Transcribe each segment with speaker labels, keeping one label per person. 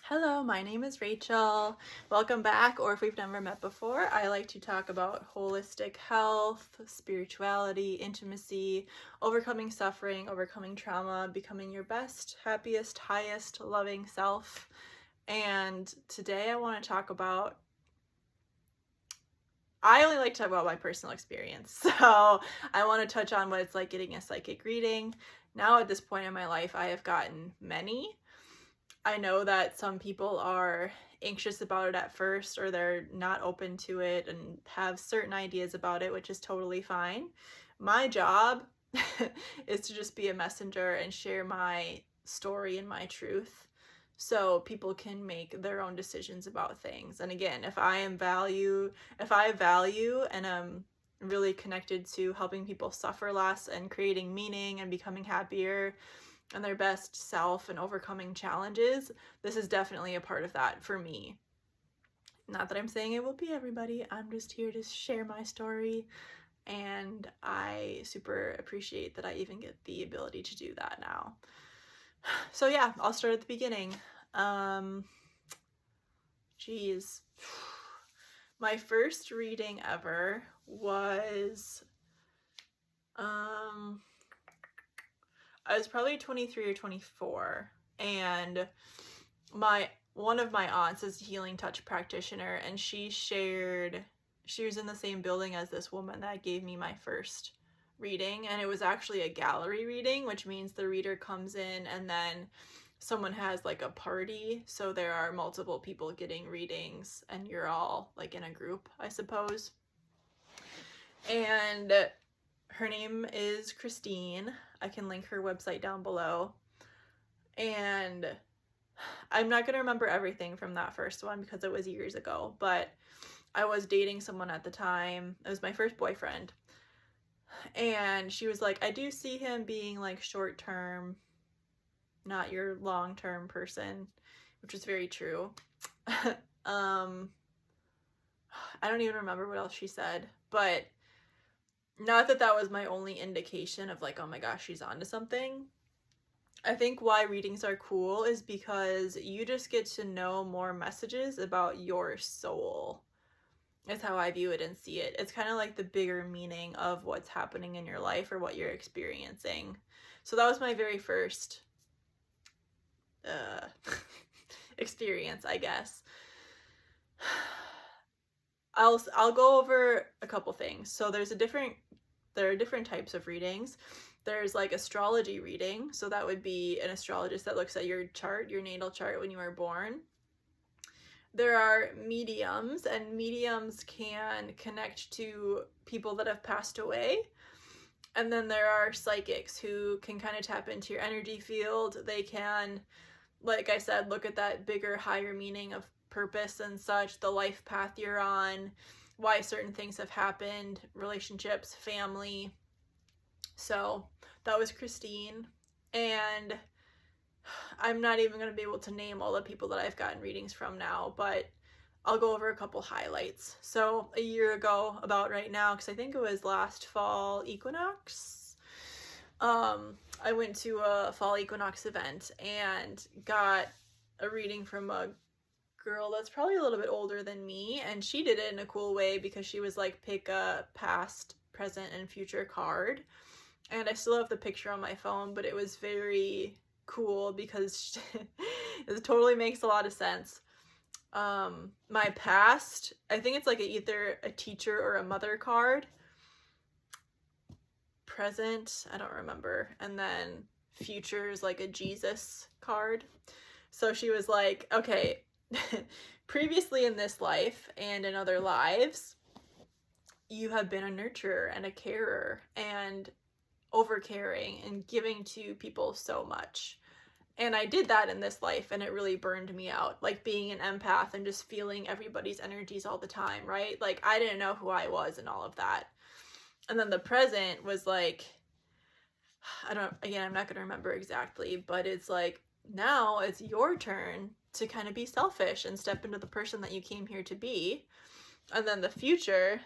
Speaker 1: Hello, my name is Rachel. Welcome back, or if we've never met before, I like to talk about holistic health, spirituality, intimacy, overcoming suffering, overcoming trauma, becoming your best, happiest, highest, loving self. And today I want to talk about I only like to talk about my personal experience. So I want to touch on what it's like getting a psychic reading. Now, at this point in my life, I have gotten many. I know that some people are anxious about it at first, or they're not open to it and have certain ideas about it, which is totally fine. My job is to just be a messenger and share my story and my truth so people can make their own decisions about things. And again, if I value and I'm really connected to helping people suffer less and creating meaning and becoming happier and their best self and overcoming challenges, this is definitely a part of that for me. Not that I'm saying it will be everybody, I'm just here to share my story, and I super appreciate that I even get the ability to do that now. So yeah, I'll start at the beginning. Geez. My first reading ever was I was probably 23 or 24, and one of my aunts is a healing touch practitioner, and she was in the same building as this woman that gave me my first reading, and it was actually a gallery reading, which means the reader comes in and then someone has like a party, so there are multiple people getting readings and you're all like in a group, I suppose. And her name is Christine. I can link her website down below. And I'm not going to remember everything from that first one because it was years ago, but I was dating someone at the time. It was my first boyfriend. And she was like, I do see him being like short term, not your long term person, which is very true. I don't even remember what else she said, but not that that was my only indication of like, oh my gosh, she's onto something. I think why readings are cool is because you just get to know more messages about your soul. Is how I view it and see it. It's kind of like the bigger meaning of what's happening in your life or what you're experiencing. So that was my very first experience, I guess. I'll go over a couple things. So there are different types of readings. There's like astrology reading, so that would be an astrologist that looks at your chart, your natal chart when you were born. There are mediums, and mediums can connect to people that have passed away. And then there are psychics who can kind of tap into your energy field. They can, like I said, look at that bigger, higher meaning of purpose and such, the life path you're on, why certain things have happened, relationships, family. So that was Christine. And I'm not even going to be able to name all the people that I've gotten readings from now, but I'll go over a couple highlights. So a year ago, about right now, because I think it was last fall equinox, I went to a fall equinox event and got a reading from a girl that's probably a little bit older than me, and she did it in a cool way because she was like, pick a past, present, and future card. And I still have the picture on my phone, but it was very cool because it totally makes a lot of sense. My past, I think it's like either a teacher or a mother card. Present, I don't remember. And then future is like a Jesus card. So she was like, okay, previously in this life and in other lives, you have been a nurturer and a carer and overcaring and giving to people so much. And I did that in this life, and it really burned me out, like being an empath and just feeling everybody's energies all the time, right? Like I didn't know who I was and all of that. And then the present was like, I'm not going to remember exactly, but it's like, now it's your turn to kind of be selfish and step into the person that you came here to be. And then the future,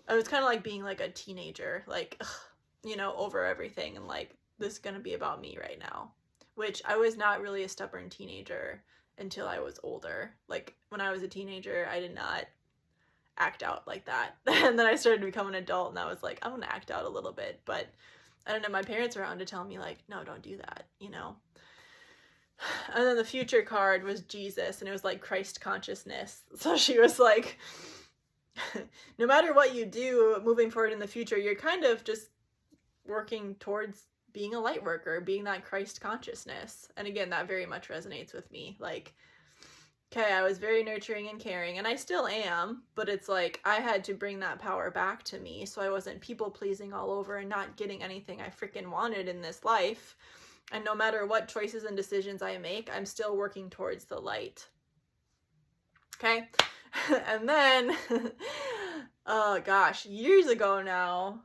Speaker 1: it was kind of like being like a teenager, like, over everything, and like, this is going to be about me right now, which I was not really a stubborn teenager until I was older. Like when I was a teenager, I did not act out like that. And then I started to become an adult and I was like, I'm gonna act out a little bit. But I don't know, my parents were around to tell me like, no, don't do that, you know. And then the future card was Jesus, and it was like Christ consciousness. So she was like, no matter what you do moving forward in the future, you're kind of just working towards being a light worker, being that Christ consciousness. And again, that very much resonates with me. Like, okay, I was very nurturing and caring, and I still am, but it's like I had to bring that power back to me so I wasn't people pleasing all over and not getting anything I freaking wanted in this life. And no matter what choices and decisions I make, I'm still working towards the light. Okay? And then, oh gosh, years ago now,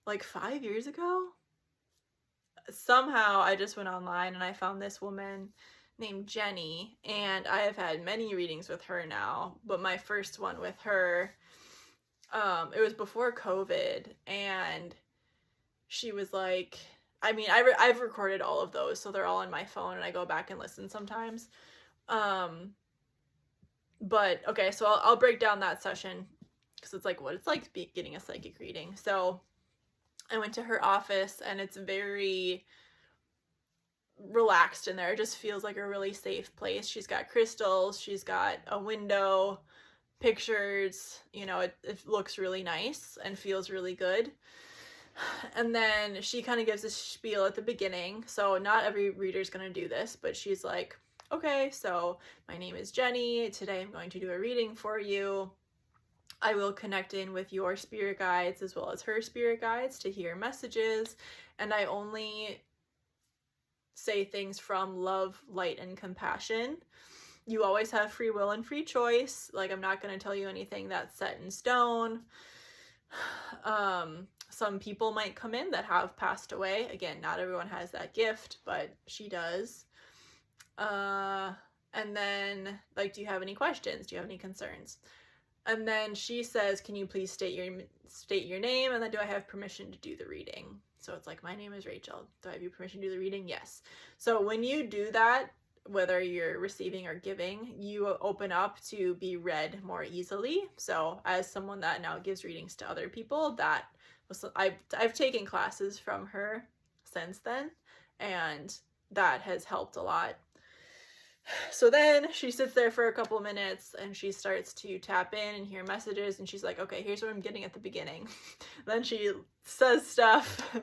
Speaker 1: like 5 years ago, somehow I just went online and I found this woman named Jenny, and I have had many readings with her now, but my first one with her, it was before COVID, and she was like, I mean, I've recorded all of those, so they're all on my phone, and I go back and listen sometimes. But okay, so I'll break down that session because it's like what it's like getting a psychic reading. So I went to her office, and it's very relaxed in there. It just feels like a really safe place. She's got crystals, she's got a window, pictures, you know, it looks really nice and feels really good. And then she kind of gives a spiel at the beginning. So not every reader's going to do this, but she's like, okay, so my name is Jenny. Today I'm going to do a reading for you. I will connect in with your spirit guides as well as her spirit guides to hear messages. And I only say things from love, light, and compassion. You always have free will and free choice. Like, I'm not going to tell you anything that's set in stone. Some people might come in that have passed away. Again, not everyone has that gift, but she does. And then, like, do you have any questions? Do you have any concerns? And then she says, can you please state your name? And then, do I have permission to do the reading? So it's like, my name is Rachel. Do I have your permission to do the reading? Yes. So when you do that, whether you're receiving or giving, you open up to be read more easily. So as someone that now gives readings to other people, that was, I've taken classes from her since then, and that has helped a lot. So then she sits there for a couple of minutes and she starts to tap in and hear messages, and she's like, okay, here's what I'm getting at the beginning. Then she says stuff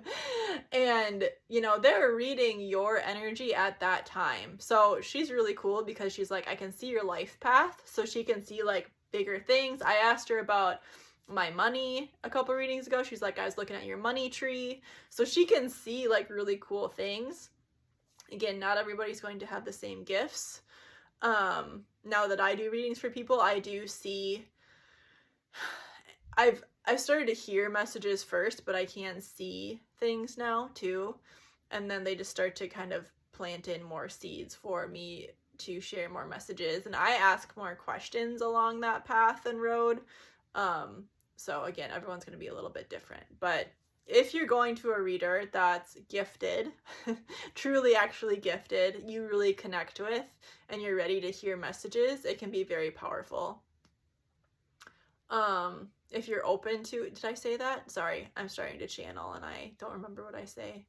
Speaker 1: and, you know, they're reading your energy at that time. So she's really cool because she's like, I can see your life path, so she can see like bigger things. I asked her about my money a couple readings ago. She's like, I was looking at your money tree. So she can see like really cool things. Again, not everybody's going to have the same gifts. Now that I do readings for people, I do see, I've started to hear messages first, but I can see things now too. And then they just start to kind of plant in more seeds for me to share more messages. And I ask more questions along that path and road. So again, everyone's going to be a little bit different, but if you're going to a reader that's gifted, truly actually gifted, you really connect with, and you're ready to hear messages, it can be very powerful. If you're open to, did I say that? Sorry, I'm starting to channel and I don't remember what I say.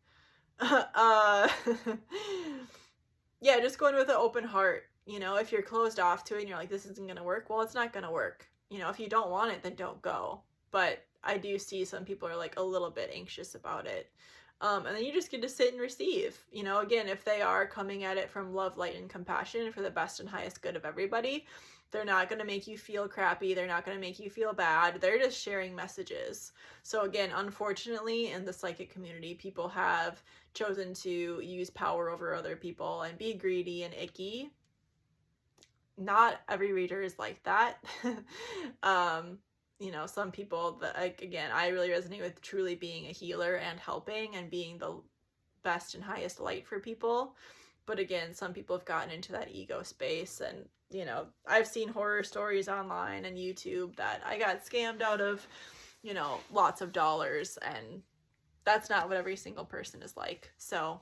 Speaker 1: Yeah, just going with an open heart. You know, if you're closed off to it and you're like, this isn't going to work, well, it's not going to work. You know, if you don't want it, then don't go. But I do see some people are like a little bit anxious about it. And then you just get to sit and receive. You know, again, if they are coming at it from love, light, and compassion for the best and highest good of everybody, they're not going to make you feel crappy. They're not going to make you feel bad. They're just sharing messages. So again, unfortunately, in the psychic community, people have chosen to use power over other people and be greedy and icky. Not every reader is like that. You know, some people that, like, again, I really resonate with truly being a healer and helping and being the best and highest light for people. But again, some people have gotten into that ego space, and, you know, I've seen horror stories online and YouTube that I got scammed out of, you know, lots of dollars, and that's not what every single person is like. So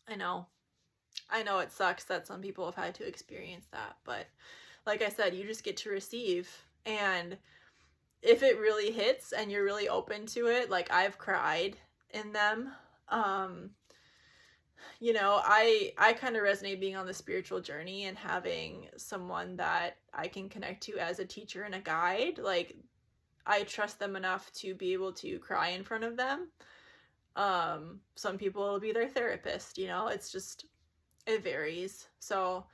Speaker 1: I know I know it sucks that some people have had to experience that, but like I said, you just get to receive. And if it really hits and you're really open to it, like I've cried in them. You know, I kind of resonate being on the spiritual journey and having someone that I can connect to as a teacher and a guide. Like I trust them enough to be able to cry in front of them. Some people it'll be their therapist, you know, it's just, it varies. So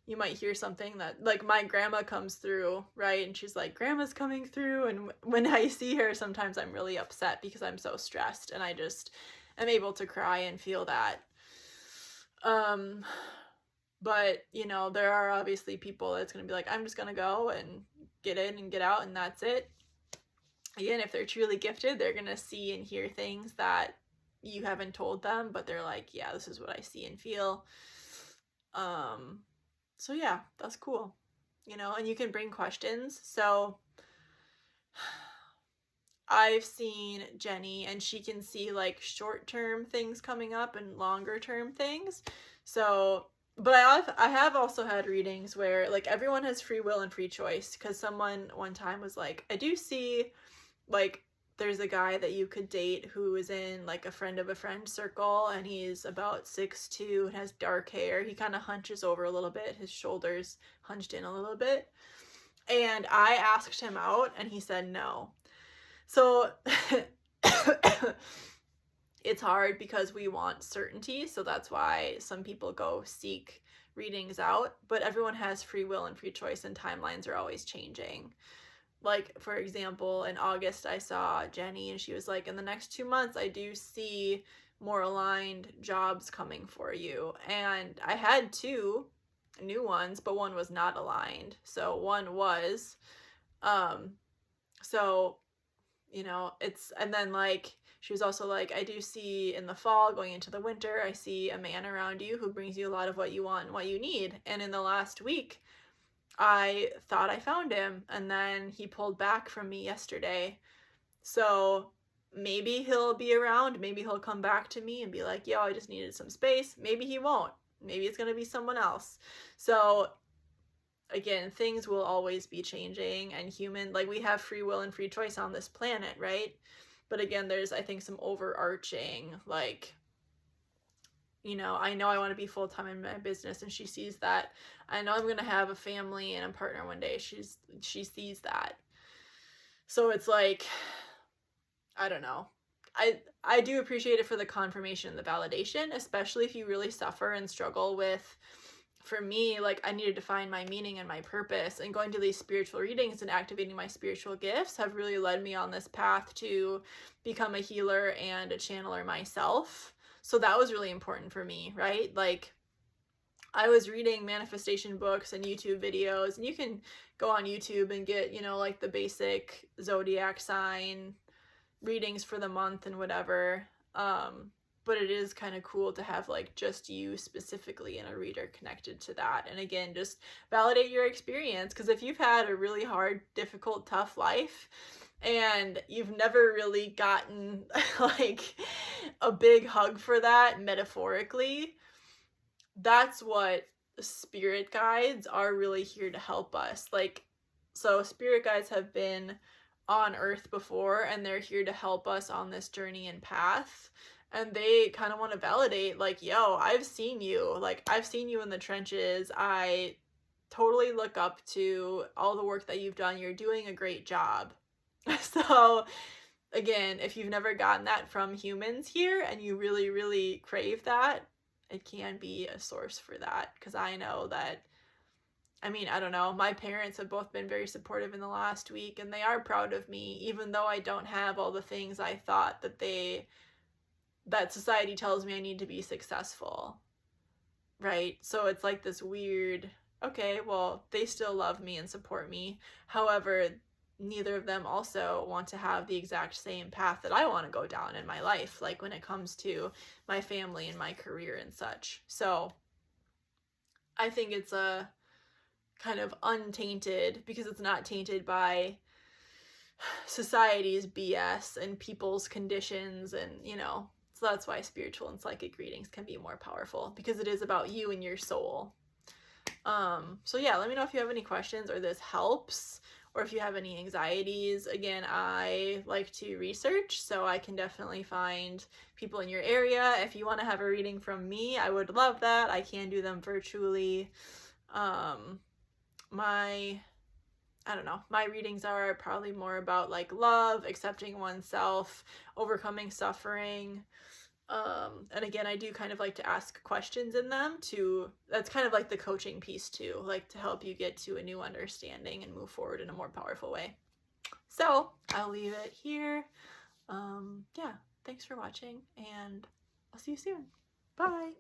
Speaker 1: you might hear something that, like, my grandma comes through, right? And she's like, grandma's coming through. And when I see her, sometimes I'm really upset because I'm so stressed, and I just am able to cry and feel that. But you know, there are obviously people that's going to be like, I'm just going to go and get in and get out, and that's it. Again, if they're truly gifted, they're going to see and hear things that you haven't told them, but they're like, yeah, this is what I see and feel. So yeah, that's cool, you know. And you can bring questions. So I've seen Jenny, and she can see like short-term things coming up and longer-term things. So, but I have also had readings where like everyone has free will and free choice, because someone one time was like, I do see like there's a guy that you could date who is in like a friend of a friend circle, and he's about 6'2" and has dark hair. He kind of hunches over a little bit, his shoulders hunched in a little bit. And I asked him out and he said no. So it's hard because we want certainty. So that's why some people go seek readings out, but everyone has free will and free choice, and timelines are always changing. Like, for example, in August, I saw Jenny, and she was like, in the next 2 months, I do see more aligned jobs coming for you. And I had 2 new ones, but one was not aligned. So one was. So, you know, it's, and then like, she was also like, I do see in the fall going into the winter, I see a man around you who brings you a lot of what you want and what you need. And in the last week, I thought I found him, and then he pulled back from me yesterday. So maybe he'll be around. Maybe he'll come back to me and be like, yo, I just needed some space. Maybe he won't. Maybe it's going to be someone else. So again, things will always be changing, and human, like, we have free will and free choice on this planet, right? But again, there's, I think, some overarching, like, you know I want to be full-time in my business, and she sees that. I know I'm going to have a family and a partner one day. She sees that. So it's like, I don't know. I do appreciate it for the confirmation and the validation, especially if you really suffer and struggle with, for me, like, I needed to find my meaning and my purpose, and going to these spiritual readings and activating my spiritual gifts have really led me on this path to become a healer and a channeler myself. So that was really important for me, right? Like, I was reading manifestation books and YouTube videos, and you can go on YouTube and get, you know, like the basic zodiac sign readings for the month and whatever. But it is kind of cool to have like just you specifically and a reader connected to that. And again, just validate your experience, because if you've had a really hard, difficult, tough life and you've never really gotten like a big hug for that metaphorically, that's what spirit guides are really here to help us. Like, so spirit guides have been on earth before, and they're here to help us on this journey and path. And they kind of want to validate, like, yo, I've seen you. Like, I've seen you in the trenches. I totally look up to all the work that you've done. You're doing a great job. So again, if you've never gotten that from humans here and you really, really crave that, it can be a source for that. Because I know that, I mean, I don't know, my parents have both been very supportive in the last week, and they are proud of me, even though I don't have all the things I thought that society tells me I need to be successful, right? So it's like this weird, okay, well, they still love me and support me. However, neither of them also want to have the exact same path that I want to go down in my life, like when it comes to my family and my career and such. So I think it's a kind of untainted, because it's not tainted by society's BS and people's conditions, and, you know, it's So that's why spiritual and psychic readings can be more powerful, because it is about you and your soul. So yeah, let me know if you have any questions or this helps, or if you have any anxieties. Again, I like to research, so I can definitely find people in your area. If you want to have a reading from me, I would love that. I can do them virtually. I don't know, my readings are probably more about like love, accepting oneself, overcoming suffering. And again, I do kind of like to ask questions in them too. That's kind of like the coaching piece too, like to help you get to a new understanding and move forward in a more powerful way. So I'll leave it here. Yeah, thanks for watching, and I'll see you soon. Bye.